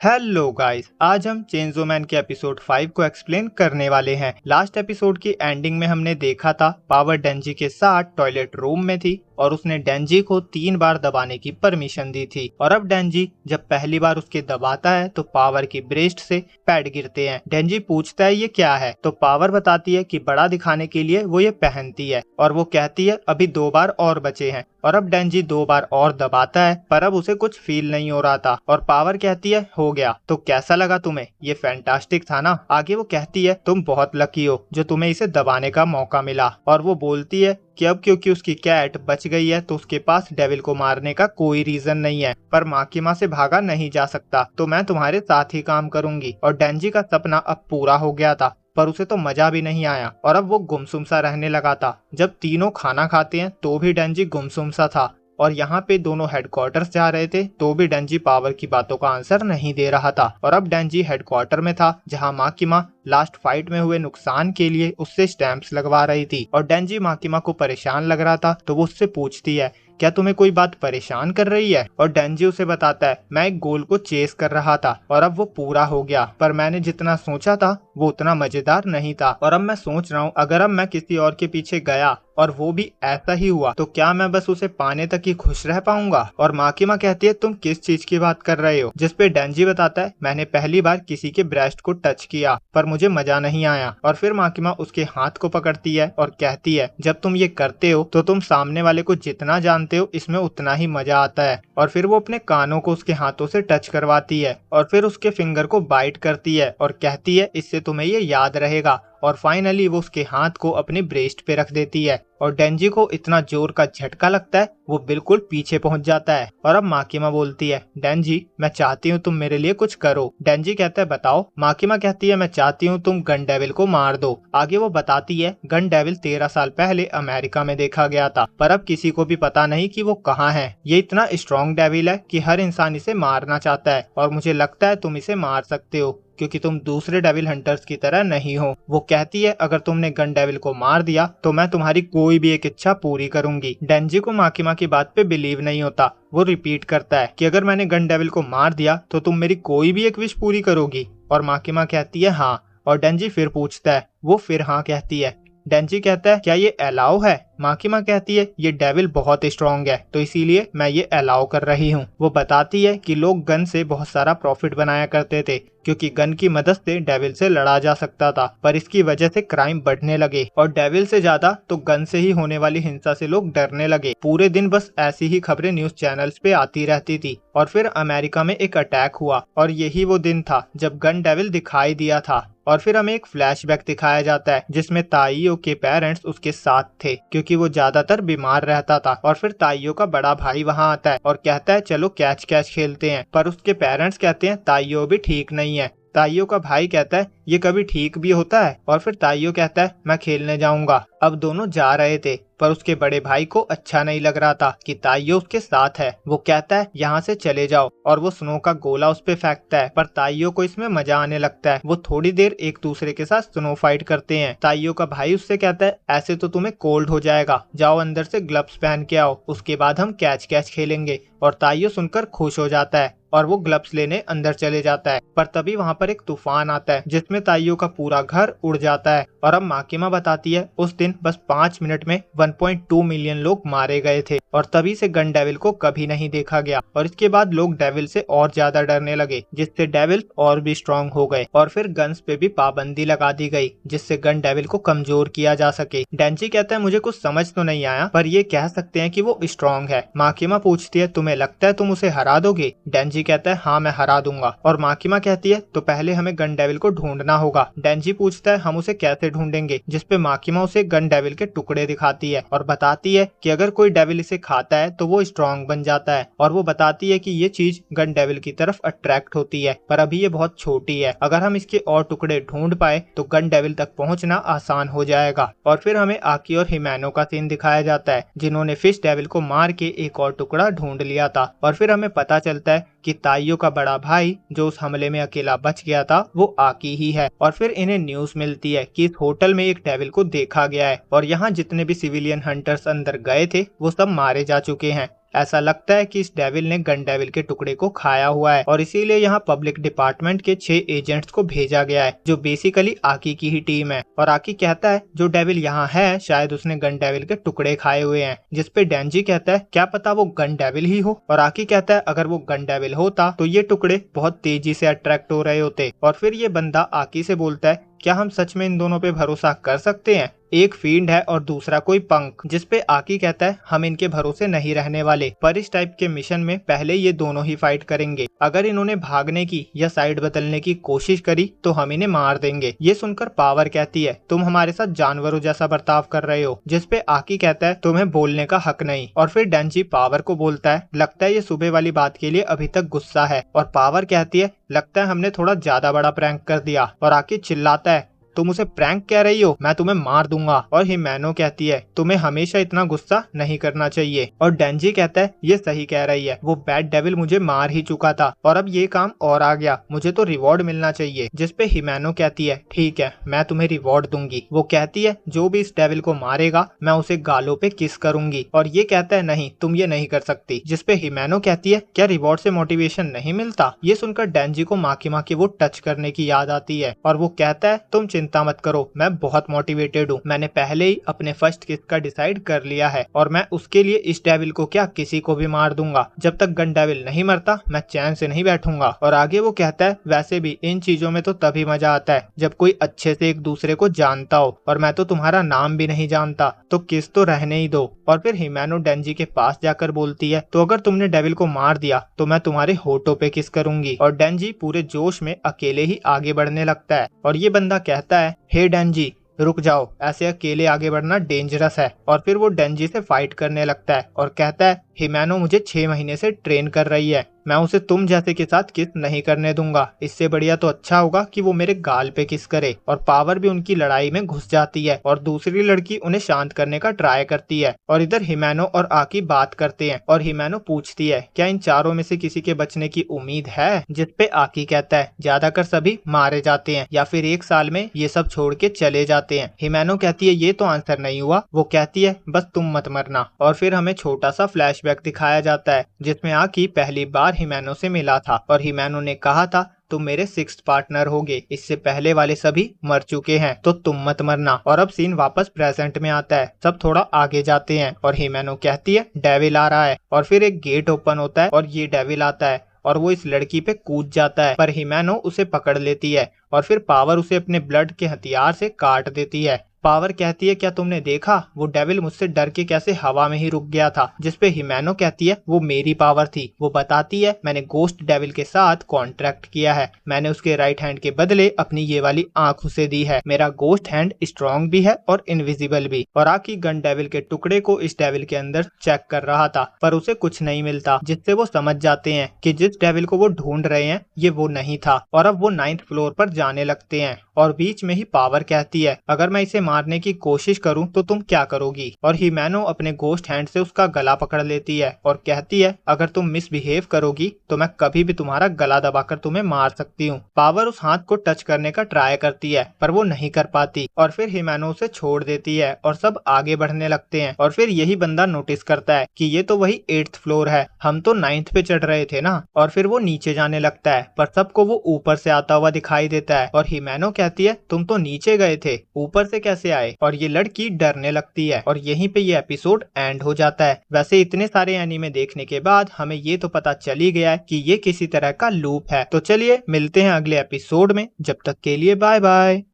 Hello guys, आज हम चेंजो man के एपिसोड 5 को एक्सप्लेन करने वाले हैं। लास्ट एपिसोड की एंडिंग में हमने देखा था पावर डेंजी के साथ टॉयलेट रूम में थी और उसने डेंजी को 3 बार दबाने की परमिशन दी थी। और अब डेंजी जब पहली बार उसके दबाता है तो पावर की ब्रेस्ट से पैड गिरते हैं। डेंजी पूछता है ये क्या है, तो पावर बताती है कि बड़ा दिखाने के लिए वो ये पहनती है और वो कहती है अभी 2 बार और बचे हैं। और अब डेंजी 2 बार और दबाता है पर अब उसे कुछ फील नहीं हो रहा था और पावर कहती है हो गया। तो कैसा लगा तुम्हें? ये फैंटास्टिक था ना? आगे वो कहती है तुम बहुत लकी हो जो तुम्हें इसे दबाने का मौका मिला। और वो बोलती है कि अब क्योंकि उसकी कैट बच गई है तो उसके पास डेविल को मारने का कोई रीजन नहीं है, पर माकिमा से भागा नहीं जा सकता तो मैं तुम्हारे साथ ही काम करूंगी। और डेंजी का सपना अब पूरा हो गया था पर उसे तो मजा भी नहीं आया और अब वो गुमसुम सा रहने लगा था। जब तीनों खाना खाते हैं तो भी डेंजी गुमसुम सा था और यहाँ पे दोनों हेडक्वार्टर्स जा रहे थे तो भी डेंजी पावर की बातों का आंसर नहीं दे रहा था। और अब डेंजी हेडक्वार्टर में था जहाँ माकिमा लास्ट फाइट में हुए नुकसान के लिए उससे स्टैंप्स लगवा रही थी और डेंजी माकिमा को परेशान लग रहा था तो वो उससे पूछती है क्या तुम्हें कोई बात परेशान कर रही है? और डेंजी उसे बताता है मैं एक गोल को चेस कर रहा था और अब वो पूरा हो गया, पर मैंने जितना सोचा था वो उतना मजेदार नहीं था और अब मैं सोच रहा हूँ अगर अब मैं किसी और के पीछे गया और वो भी ऐसा ही हुआ तो क्या मैं बस उसे पाने तक ही खुश रह पाऊंगा? और माकिमा कहती है तुम किस चीज की बात कर रहे हो? जिस पे डेंजी बताता है मैंने पहली बार किसी के ब्रेस्ट को टच किया पर मुझे मजा नहीं आया। और फिर माकिमा उसके हाथ को पकड़ती है और कहती है जब तुम ये करते हो तो तुम सामने वाले को जितना जानते हो इसमें उतना ही मजा आता है। और फिर वो अपने कानों को उसके हाथों से टच करवाती है और फिर उसके फिंगर को बाइट करती है और कहती है इससे तुम्हें ये याद रहेगा। और फाइनली वो उसके हाथ को अपने ब्रेस्ट पे रख देती है और डेंजी को इतना जोर का झटका लगता है वो बिल्कुल पीछे पहुंच जाता है। और अब माकिमा बोलती है डेंजी मैं चाहती हूँ तुम मेरे लिए कुछ करो। डेंजी कहता है बताओ। माकिमा कहती है मैं चाहती हूँ तुम गन डेविल को मार दो। आगे वो बताती है गन डेविल 13 साल पहले अमेरिका में देखा गया था पर अब किसी को भी पता नहीं कि वो कहाँ है। ये इतना स्ट्रॉन्ग डेविल है कि हर इंसान इसे मारना चाहता है और मुझे लगता है तुम इसे मार सकते हो क्योंकि तुम दूसरे डेविल हंटर्स की तरह नहीं हो। वो कहती है अगर तुमने गन डेविल को मार दिया तो मैं तुम्हारी कोई भी एक इच्छा पूरी करूंगी। डेंजी को माकिमा की बात पे बिलीव नहीं होता। वो रिपीट करता है कि अगर मैंने गन डेविल को मार दिया तो तुम मेरी कोई भी एक विश पूरी करोगी? और माकिमा कहती है हाँ। और डेंजी फिर पूछता है वो फिर हाँ कहती है। डेंजी कहता है क्या ये अलाउ है? माकिमा कहती है ये डेविल बहुत स्ट्रॉन्ग है तो इसीलिए मैं ये अलाउ कर रही हूँ। वो बताती है कि लोग गन से बहुत सारा प्रॉफिट बनाया करते थे क्योंकि गन की मदद से डेविल से लड़ा जा सकता था, पर इसकी वजह से क्राइम बढ़ने लगे और डेविल से ज्यादा तो गन से ही होने वाली हिंसा से लोग डरने लगे। पूरे दिन बस ऐसी ही खबरें न्यूज चैनल्स पे आती रहती थी। और फिर अमेरिका में एक अटैक हुआ और यही वो दिन था जब गन डेविल दिखाई दिया था। और फिर हमें एक फ्लैशबैक दिखाया जाता है जिसमें ताइयो के पेरेंट्स उसके साथ थे क्योंकि वो ज्यादातर बीमार रहता था। और फिर ताइयो का बड़ा भाई वहाँ आता है और कहता है चलो कैच कैच खेलते हैं, पर उसके पेरेंट्स कहते हैं ताइयो भी ठीक नहीं है। ताइयो का भाई कहता है ये कभी ठीक भी होता है? और फिर ताइयो कहता है मैं खेलने जाऊंगा। अब दोनों जा रहे थे पर उसके बड़े भाई को अच्छा नहीं लग रहा था कि ताइयो उसके साथ है। वो कहता है यहाँ से चले जाओ और वो स्नो का गोला उस पे फेंकता है, पर ताइयो को इसमें मजा आने लगता है। वो थोड़ी देर एक दूसरे के साथ स्नो फाइट करते हैं। ताइयो का भाई उससे कहता है ऐसे तो तुम्हें कोल्ड हो जाएगा, जाओ अंदर से ग्लव्स पहन के आओ, उसके बाद हम कैच कैच खेलेंगे। और ताइयो सुनकर खुश हो जाता है और वो ग्लव्स लेने अंदर चले जाता है, पर तभी वहाँ पर एक तूफान आता है जिसमें ताइयो का पूरा घर उड़ जाता है। और अब माकिमा बताती है उस दिन बस 5 मिनट में 1.2 मिलियन लोग मारे गए थे और तभी से गन डेविल को कभी नहीं देखा गया। और इसके बाद लोग डेविल से और ज्यादा डरने लगे जिससे डेविल और भी स्ट्रॉन्ग हो गए। और फिर गन्स पे भी पाबंदी लगा दी गई जिससे गन डेविल को कमजोर किया जा सके। डेंजी कहता है मुझे कुछ समझ तो नहीं आया पर ये कह सकते हैं कि वो स्ट्रॉन्ग है। माकिमा पूछती है तुम्हें लगता है तुम उसे हरा दोगे? डेंजी कहता है हाँ मैं हरा दूंगा। और माकिमा कहती है तो पहले हमें गन डेविल को ढूंढना होगा। डेंजी पूछता है हम उसे कैसे ढूंढेंगे? जिसपे माकिमा उसे गन डेविल के टुकड़े दिखाती है और बताती है कि अगर कोई डेविल इसे खाता है तो वो स्ट्रॉन्ग बन जाता है। और वो बताती है कि ये चीज गन डेविल की तरफ अट्रैक्ट होती है पर अभी ये बहुत छोटी है, अगर हम इसके और टुकड़े ढूंढ पाए तो गन डेविल तक पहुंचना आसान हो जाएगा। और फिर हमें आकी और हिमैनो का सीन दिखाया जाता है जिन्होंने फिश डेविल को मार के एक और टुकड़ा ढूंढ लिया था। और फिर हमें पता चलता है कि ताइयो का बड़ा भाई जो उस हमले में अकेला बच गया था वो आकी ही है। और फिर इन्हें न्यूज मिलती है कि इस होटल में एक डेविल को देखा गया है और यहाँ जितने भी सिविलियन हंटर्स अंदर गए थे वो सब मारे जा चुके हैं। ऐसा लगता है कि इस डेविल ने गन डेविल के टुकड़े को खाया हुआ है और इसीलिए यहाँ पब्लिक डिपार्टमेंट के 6 एजेंट्स को भेजा गया है जो बेसिकली आकी की ही टीम है। और आकी कहता है जो डेविल यहाँ है शायद उसने गन डेविल के टुकड़े खाए हुए हैं, जिसपे डेंजी कहता है क्या पता वो गन डेविल ही हो। और आकी कहता है अगर वो गन डेविल होता तो ये टुकड़े बहुत तेजी से अट्रैक्ट हो रहे होते। और फिर ये बंदा आकी से बोलता है क्या हम सच में इन दोनों पे भरोसा कर सकते हैं? एक फील्ड है और दूसरा कोई पंख। जिसपे आकी कहता है हम इनके भरोसे नहीं रहने वाले, पर इस टाइप के मिशन में पहले ये दोनों ही फाइट करेंगे। अगर इन्होंने भागने की या साइड बदलने की कोशिश करी तो हम इन्हें मार देंगे। ये सुनकर पावर कहती है तुम हमारे साथ जानवरों जैसा बर्ताव कर रहे हो। जिसपे आकी कहता है तुम्हें बोलने का हक नहीं। और फिर डेंजी पावर को बोलता है लगता है ये सुबह वाली बात के लिए अभी तक गुस्सा है। और पावर कहती है लगता है हमने थोड़ा ज्यादा बड़ा प्रैंक कर दिया। और आकी चिल्लाता है तुम उसे प्रैंक कह रही हो, मैं तुम्हें मार दूंगा। और हिमैनो कहती है तुम्हें हमेशा इतना गुस्सा नहीं करना चाहिए। और डेंजी कहता है ये सही कह रही है, वो बैड डेविल मुझे मार ही चुका था और अब ये काम और आ गया, मुझे तो रिवॉर्ड मिलना चाहिए। जिसपे हिमैनो कहती है ठीक है मैं तुम्हें रिवॉर्ड दूंगी। वो कहती है जो भी इस डेविल को मारेगा मैं उसे गालों पे किस करूंगी। और ये कहता है नहीं तुम ये नहीं कर सकती। जिसपे हिमैनो कहती है क्या रिवॉर्ड से मोटिवेशन नहीं मिलता? ये सुनकर डेंजी को माँ की वो टच करने की याद आती है और वो कहता है तुम चिंता मत करो, मैं बहुत मोटिवेटेड हूँ। मैंने पहले ही अपने फर्स्ट किस का डिसाइड कर लिया है और मैं उसके लिए इस डेविल को क्या किसी को भी मार दूंगा। जब तक गन डेविल नहीं मरता मैं चैन से नहीं बैठूंगा। और आगे वो कहता है वैसे भी इन चीजों में तो तभी मजा आता है जब कोई अच्छे से एक दूसरे को जानता हो, और मैं तो तुम्हारा नाम भी नहीं जानता, तो किस तो रहने ही दो। और फिर हिमैनो डेंजी के पास जाकर बोलती है तो अगर तुमने डेविल को मार दिया तो मैं तुम्हारे होठों पे किस करूंगी। और डेंजी पूरे जोश में अकेले ही आगे बढ़ने लगता है। और ये बंदा कहता है हे डेंजी रुक जाओ, ऐसे अकेले आगे बढ़ना डेंजरस है। और फिर वो डेंजी से फाइट करने लगता है और कहता है हिमैनो मुझे 6 महीने से ट्रेन कर रही है, मैं उसे तुम जैसे के साथ किस नहीं करने दूंगा। इससे बढ़िया तो अच्छा होगा कि वो मेरे गाल पे किस करे। और पावर भी उनकी लड़ाई में घुस जाती है और दूसरी लड़की उन्हें शांत करने का ट्राई करती है। और इधर हिमैनो और आकी बात करते हैं और हिमैनो पूछती है क्या इन चारों में से किसी के बचने की उम्मीद है? जिसपे आकी कहता है ज्यादातर सभी मारे जाते हैं या फिर 1 साल में ये सब छोड़ के चले जाते हैं। हिमैनो कहती है ये तो आंसर नहीं हुआ। वो कहती है बस तुम मत मरना। और फिर हमें छोटा सा फ्लैशबैक दिखाया जाता है जिसमें आकी पहली बार हिमैनो से मिला था और हिमैनो ने कहा था तुम मेरे 6th पार्टनर होगे, इससे पहले वाले सभी मर चुके हैं तो तुम मत मरना। और अब सीन वापस प्रेजेंट में आता है, सब थोड़ा आगे जाते हैं और हिमैनो कहती है डेविल आ रहा है। और फिर एक गेट ओपन होता है और ये डेविल आता है और वो इस लड़की पे कूद जाता है, पर हिमैनो उसे पकड़ लेती है और फिर पावर उसे अपने ब्लड के हथियार से काट देती है। पावर कहती है क्या तुमने देखा वो डेविल मुझसे डर के कैसे हवा में ही रुक गया था। जिसपे हिमैनो कहती है वो मेरी पावर थी। वो बताती है मैंने गोस्ट डेविल के साथ कॉन्ट्रैक्ट किया है, मैंने उसके राइट हैंड के बदले अपनी ये वाली आंख उसे दी है। मेरा गोस्ट हैंड स्ट्रॉन्ग भी है और इनविजिबल भी। और आकी गन डेविल के टुकड़े को इस डेविल के अंदर चेक कर रहा था पर उसे कुछ नहीं मिलता, जिससे वो समझ जाते हैं कि जिस डेविल को वो ढूंढ रहे हैं ये वो नहीं था। और अब वो 9th फ्लोर पर जाने लगते हैं और बीच में ही पावर कहती है अगर मैं इसे मारने की कोशिश करूं तो तुम क्या करोगी। और हिमैनो अपने गोस्ट हैंड से उसका गला पकड़ लेती है और कहती है अगर तुम मिसबिहेव करोगी तो मैं कभी भी तुम्हारा गला दबाकर तुम्हें मार सकती हूँ। पावर उस हाथ को टच करने का ट्राई करती है पर वो नहीं कर पाती और फिर हिमैनो उसे छोड़ देती है और सब आगे बढ़ने लगते हैं। और फिर यही बंदा नोटिस करता है कि ये तो वही 8th फ्लोर है, हम तो 9th पे चढ़ रहे थे ना। और फिर वो नीचे जाने लगता है पर सबको वो ऊपर से आता हुआ दिखाई देता है और हिमैनो कहती है तुम तो नीचे गए थे, ऊपर से कैसे आए। और ये लड़की डरने लगती है और यहीं पे ये एपिसोड एंड हो जाता है। वैसे इतने सारे एनीमे देखने के बाद हमें ये तो पता चल ही गया है कि ये किसी तरह का लूप है। तो चलिए मिलते हैं अगले एपिसोड में, जब तक के लिए बाय बाय।